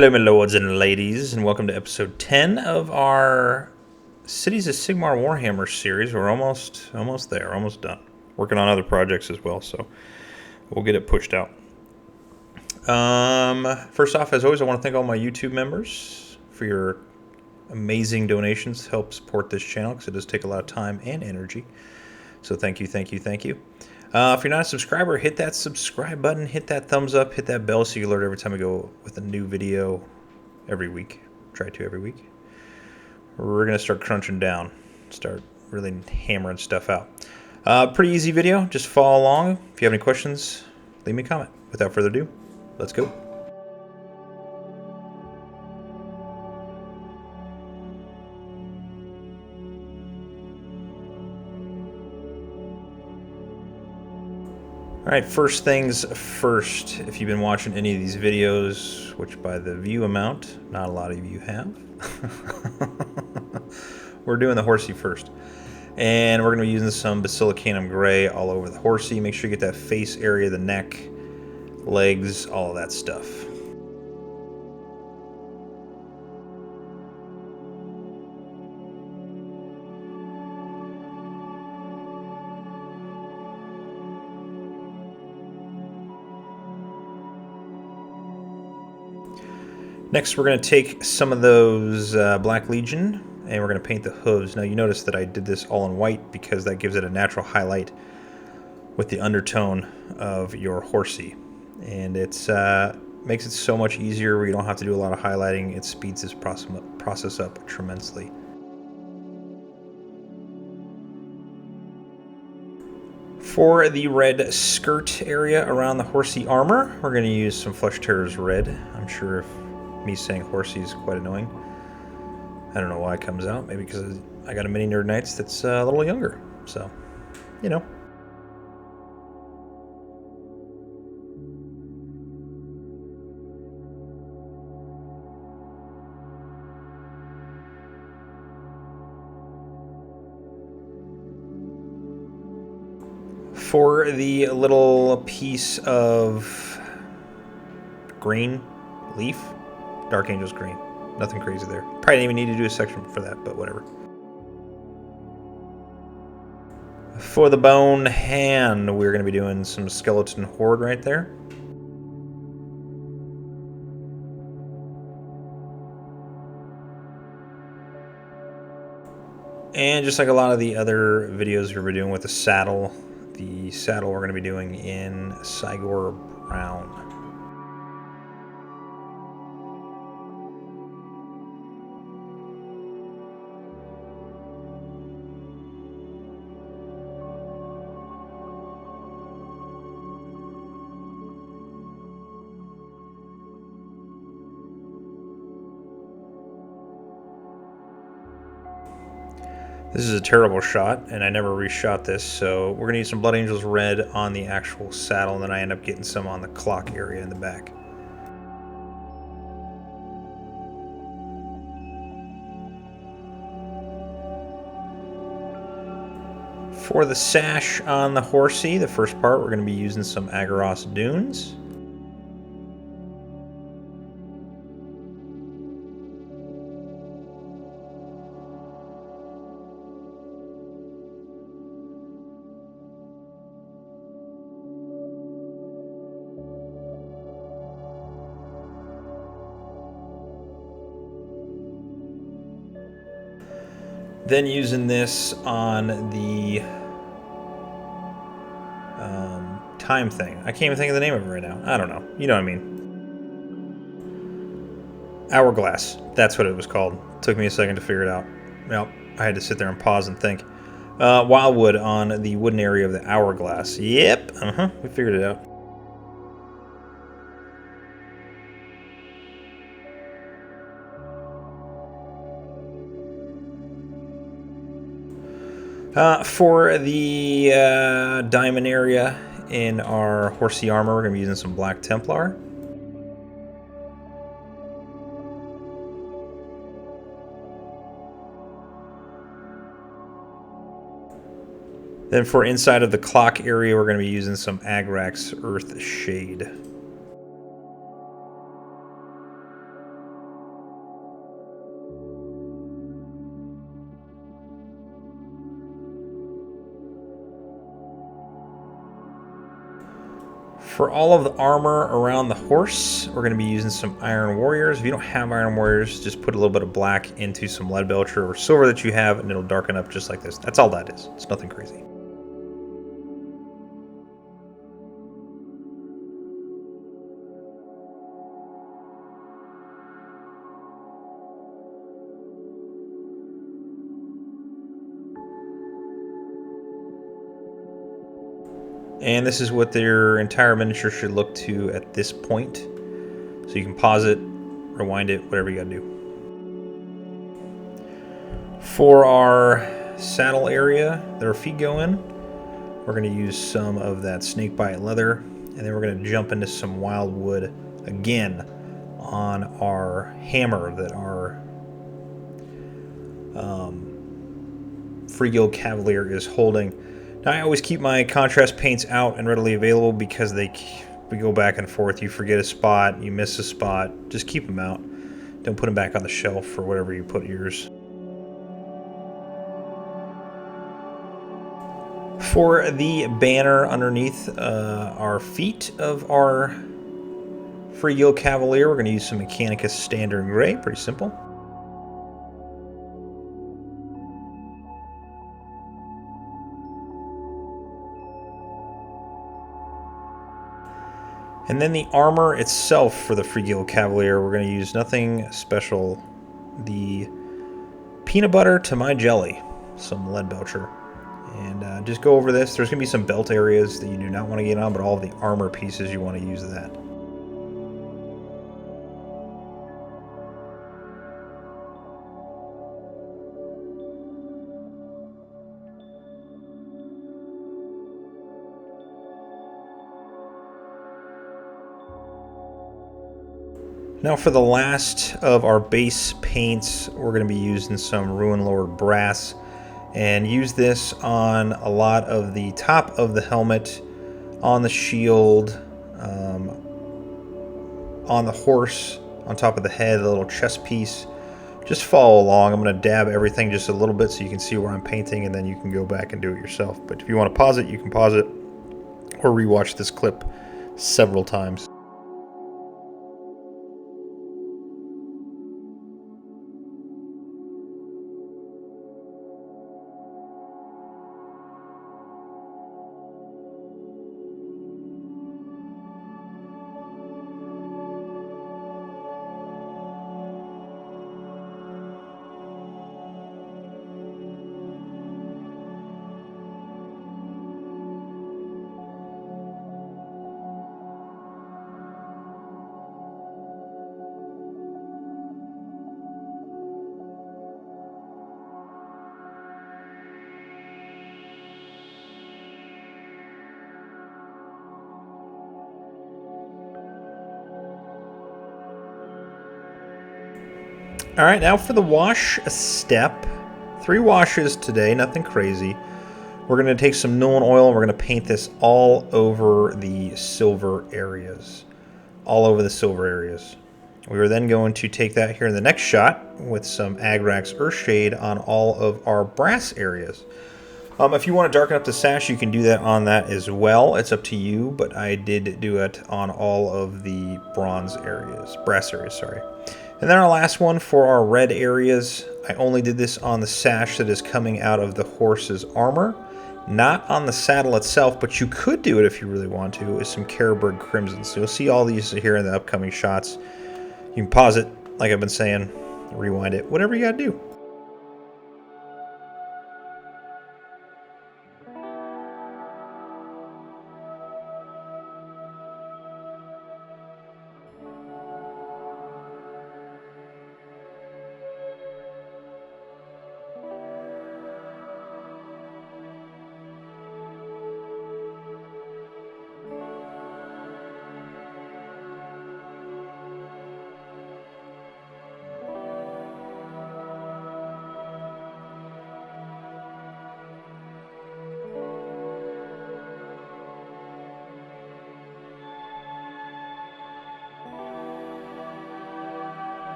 Hello, my lords and ladies, and welcome to episode 10 of our Cities of Sigmar Warhammer series. We're almost there, almost done. Working on other projects as well, so we'll get it pushed out. First off, as always, I want to thank all my YouTube members for your amazing donations to help support this channel, because it does take a lot of time and energy. So thank you, thank you, thank you. If you're not a subscriber, hit that subscribe button, hit that thumbs up, hit that bell so you're alerted every time I go with a new video every week. Try to every week. We're going to start crunching down, start really hammering stuff out. Pretty easy video, just follow along. If you have any questions, leave me a comment. Without further ado, let's go. Alright, first things first, if you've been watching any of these videos, which by the view amount, not a lot of you have, we're doing the horsey first. And we're going to be using some Basilicanum Grey all over the horsey. Make sure you get that face area, the neck, legs, all of that stuff. Next, we're going to take some of those Black Legion, and we're going to paint the hooves. Now, you notice that I did this all in white because that gives it a natural highlight with the undertone of your horsey. And it's makes it so much easier where you don't have to do a lot of highlighting. It speeds this process up tremendously. For the red skirt area around the horsey armor, we're going to use some Flesh Tearers red. I'm sure if me saying horsey is quite annoying. I don't know why it comes out. Maybe because I got a mini Nerd Knights that's a little younger. So, you know. For the little piece of green leaf, Dark Angel's green. Nothing crazy there. Probably didn't even need to do a section for that, but whatever. For the bone hand, we're going to be doing some skeleton horde right there. And just like a lot of the other videos we've been doing with the saddle we're going to be doing in Cygor Brown. This is a terrible shot, and I never reshot this, so we're going to use some Blood Angels red on the actual saddle, and then I end up getting some on the clock area in the back. For the sash on the horsey, the first part, we're going to be using some Agrax Dunes. Then using this on the time thing. I can't even think of the name of it right now. I don't know. You know what I mean. Hourglass. That's what it was called. Took me a second to figure it out. Well, I had to sit there and pause and think. Wyldwood on the wooden area of the hourglass. Yep. We figured it out. For the diamond area in our horsey armor, we're going to be using some Black Templar. Then for inside of the clock area, we're going to be using some Agrax Earthshade. For all of the armor around the horse, we're going to be using some Iron Warriors. If you don't have Iron Warriors, just put a little bit of black into some Leadbelcher or silver that you have, and it'll darken up just like this. That's all that is. It's nothing crazy. And this is what their entire miniature should look to at this point. So you can pause it, rewind it, whatever you gotta do. For our saddle area that our feet go in, we're gonna use some of that Snakebite Leather, and then we're gonna jump into some Wyldwood again on our hammer that our Freeguild Cavalier is holding. Now, I always keep my contrast paints out and readily available because we go back and forth. You forget a spot, you miss a spot. Just keep them out. Don't put them back on the shelf for whatever you put yours. For the banner underneath our feet of our Freeguild Cavalier, we're going to use some Mechanicus Standard Grey. Pretty simple. And then the armor itself for the Freeguild Cavalier, we're going to use nothing special. The peanut butter to my jelly, some Leadbelcher. And just go over this. There's going to be some belt areas that you do not want to get on, but all of the armor pieces, you want to use that. Now for the last of our base paints, we're going to be using some Runelord Brass, and use this on a lot of the top of the helmet, on the shield, on the horse, on top of the head, the little chest piece. Just follow along. I'm going to dab everything just a little bit so you can see where I'm painting, and then you can go back and do it yourself. But if you want to pause it, you can pause it, or rewatch this clip several times. Alright, now for the wash step. 3 washes today, nothing crazy. We're going to take some Nulin Oil and we're going to paint this all over the silver areas. All over the silver areas. We are then going to take that here in the next shot with some Agrax Earthshade on all of our brass areas. If you want to darken up the sash, you can do that on that as well. It's up to you, but I did do it on all of the brass areas, sorry. And then our last one for our red areas, I only did this on the sash that is coming out of the horse's armor, not on the saddle itself, but you could do it if you really want to, is some Carroburg Crimison. So you'll see all these here in the upcoming shots. You can pause it, like I've been saying, rewind it, whatever you gotta do.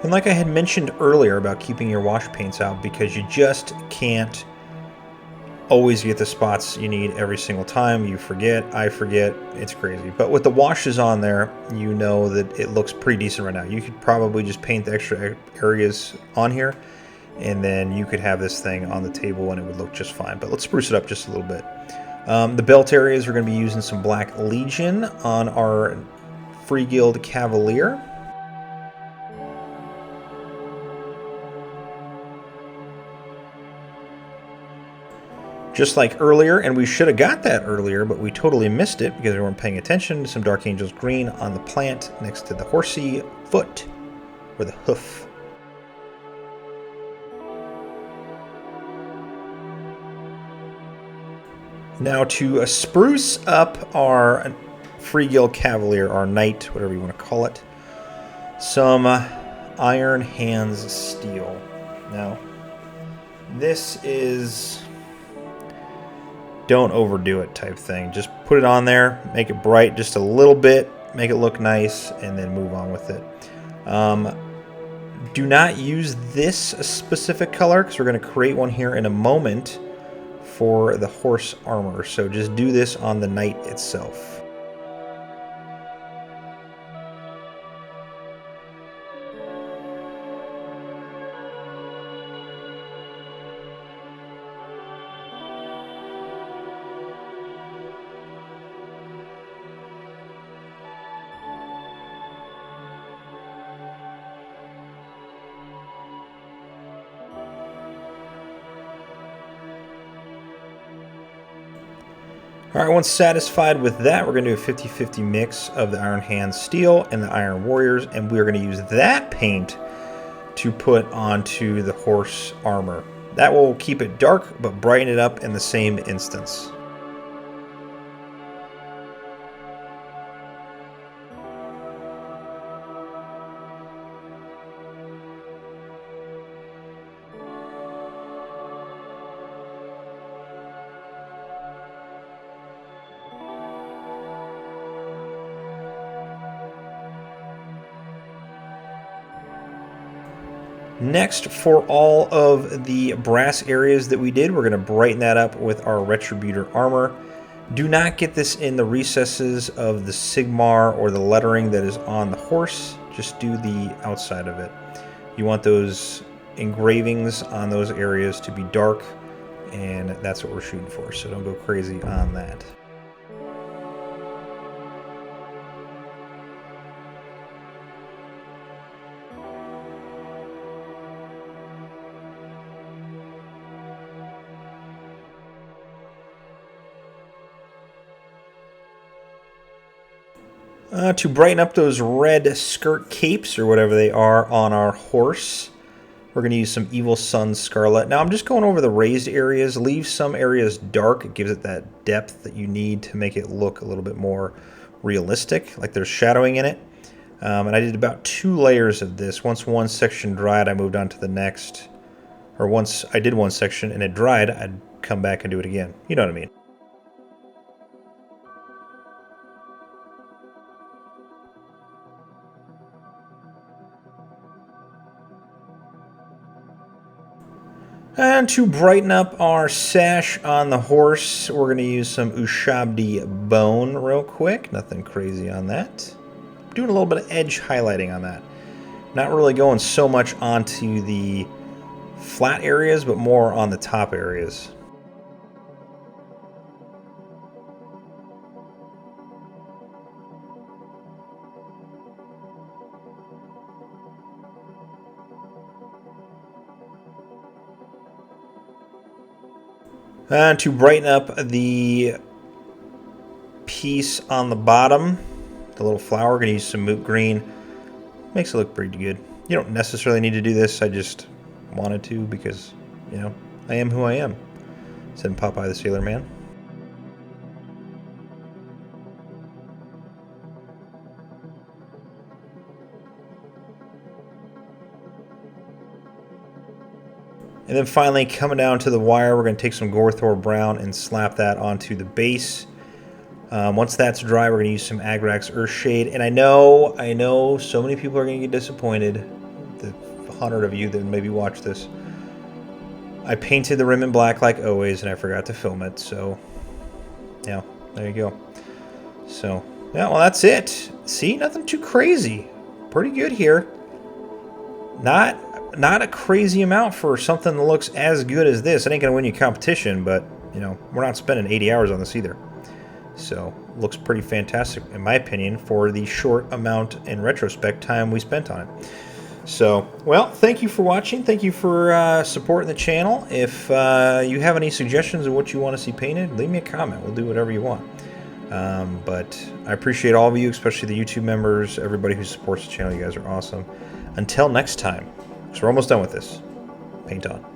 And like I had mentioned earlier about keeping your wash paints out, because you just can't always get the spots you need every single time. You forget, I forget, it's crazy. But with the washes on there, you know that it looks pretty decent right now. You could probably just paint the extra areas on here, and then you could have this thing on the table and it would look just fine. But let's spruce it up just a little bit. The belt areas, we're going to be using some Black Legion on our Freeguild Cavalier. Just like earlier, and we should have got that earlier, but we totally missed it because we weren't paying attention. Some Dark Angel's Green on the plant next to the horsey foot, or the hoof. Now to spruce up our Freeguild Cavalier, our knight, whatever you want to call it, some Iron Hands Steel. Now, this is don't overdo it type thing. Just put it on there, make it bright just a little bit, make it look nice, and then move on with it. Do not use this specific color because we're going to create one here in a moment for the horse armor. So just do this on the knight itself. Alright, once satisfied with that, we're going to do a 50-50 mix of the Iron Hands Steel and the Iron Warriors, and we're going to use that paint to put onto the horse armor. That will keep it dark, but brighten it up in the same instance. Next, for all of the brass areas that we did, we're going to brighten that up with our Retributor Armour. Do not get this in the recesses of the Sigmar or the lettering that is on the horse. Just do the outside of it. You want those engravings on those areas to be dark, and that's what we're shooting for, so don't go crazy on that. To brighten up those red skirt capes, or whatever they are, on our horse, we're going to use some Evil Sun Scarlet. Now I'm just going over the raised areas. Leave some areas dark. It gives it that depth that you need to make it look a little bit more realistic, like there's shadowing in it. And I did about 2 layers of this. Once one section dried, I moved on to the next. Or once I did one section and it dried, I'd come back and do it again. You know what I mean. And to brighten up our sash on the horse, we're going to use some Ushabti Bone real quick. Nothing crazy on that. Doing a little bit of edge highlighting on that. Not really going so much onto the flat areas, but more on the top areas. And to brighten up the piece on the bottom, the little flower, we're going to use some Moot Green. Makes it look pretty good. You don't necessarily need to do this. I just wanted to because, you know, I am who I am. Said Popeye the Sailor Man. And then finally, coming down to the wire, we're going to take some Gorthor Brown and slap that onto the base. Once that's dry, we're going to use some Agrax Earthshade. And I know so many people are going to get disappointed. The 100 of you that maybe watch this. I painted the rim in black like always, and I forgot to film it, so yeah, there you go. So, yeah, well, that's it. See, nothing too crazy. Pretty good here. Not a crazy amount for something that looks as good as this. It ain't going to win you competition, but, you know, we're not spending 80 hours on this either. So, looks pretty fantastic, in my opinion, for the short amount in retrospect time we spent on it. So, well, thank you for watching. Thank you for supporting the channel. If you have any suggestions of what you want to see painted, leave me a comment. We'll do whatever you want. But I appreciate all of you, especially the YouTube members, everybody who supports the channel. You guys are awesome. Until next time, because we're almost done with this. Paint on.